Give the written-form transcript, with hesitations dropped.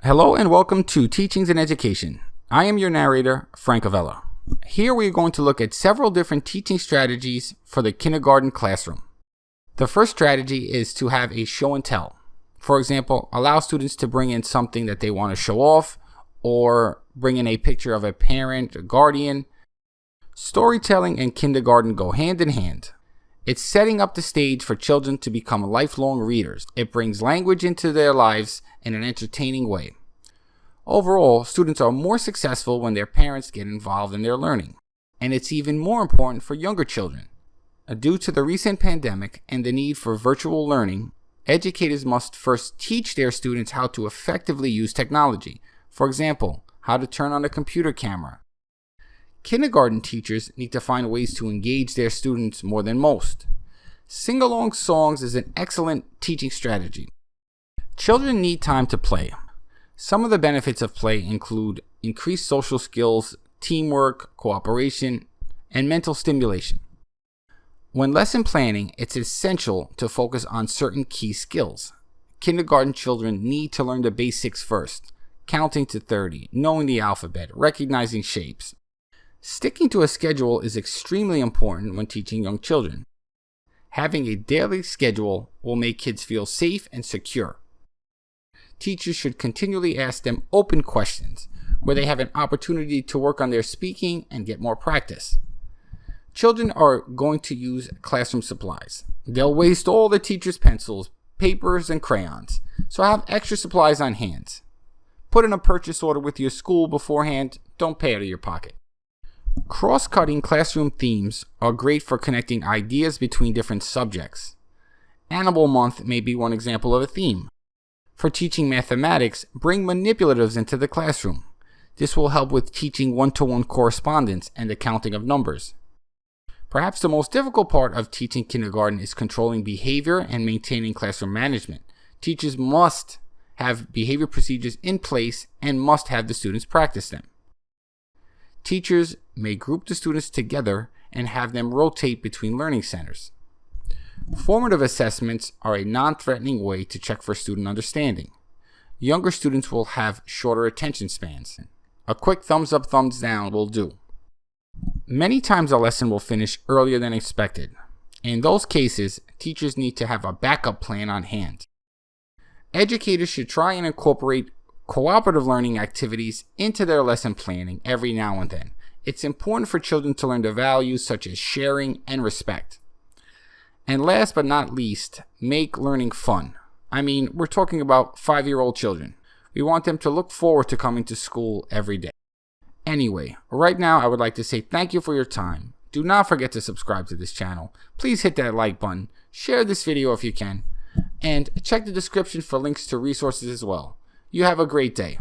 Hello and welcome to Teachings in Education. I am your narrator, Avella. Here we are going to look at several different teaching strategies for the kindergarten classroom. The first strategy is to have a show and tell. For example, allow students to bring in something that they want to show off, or bring in a picture of a parent or guardian. Storytelling and kindergarten go hand in hand. It's setting up the stage for children to become lifelong readers. It brings language into their lives in an entertaining way. Overall, students are more successful when their parents get involved in their learning. And it's even more important for younger children. Due to the recent pandemic and the need for virtual learning, educators must first teach their students how to effectively use technology. For example, how to turn on a computer camera. Kindergarten teachers need to find ways to engage their students more than most. Sing-along songs is an excellent teaching strategy. Children need time to play. Some of the benefits of play include increased social skills, teamwork, cooperation, and mental stimulation. When lesson planning, it's essential to focus on certain key skills. Kindergarten children need to learn the basics first, counting to 30, knowing the alphabet, recognizing shapes. Sticking to a schedule is extremely important when teaching young children. Having a daily schedule will make kids feel safe and secure. Teachers should continually ask them open questions, where they have an opportunity to work on their speaking and get more practice. Children are going to use classroom supplies. They'll waste all the teacher's pencils, papers, and crayons, so have extra supplies on hand. Put in a purchase order with your school beforehand. Don't pay out of your pocket. Cross-cutting classroom themes are great for connecting ideas between different subjects. Animal Month may be one example of a theme. For teaching mathematics, bring manipulatives into the classroom. This will help with teaching one-to-one correspondence and the counting of numbers. Perhaps the most difficult part of teaching kindergarten is controlling behavior and maintaining classroom management. Teachers must have behavior procedures in place and must have the students practice them. Teachers may group the students together and have them rotate between learning centers. Formative assessments are a non-threatening way to check for student understanding. Younger students will have shorter attention spans. A quick thumbs up, thumbs down will do. Many times a lesson will finish earlier than expected. In those cases, teachers need to have a backup plan on hand. Educators should try and incorporate cooperative learning activities into their lesson planning every now and then. It's important for children to learn the values such as sharing and respect. And last but not least, make learning fun. I mean, we're talking about 5-year-old children. We want them to look forward to coming to school every day. Anyway, right now I would like to say thank you for your time. Do not forget to subscribe to this channel. Please hit that like button, share this video if you can, and check the description for links to resources as well. You have a great day.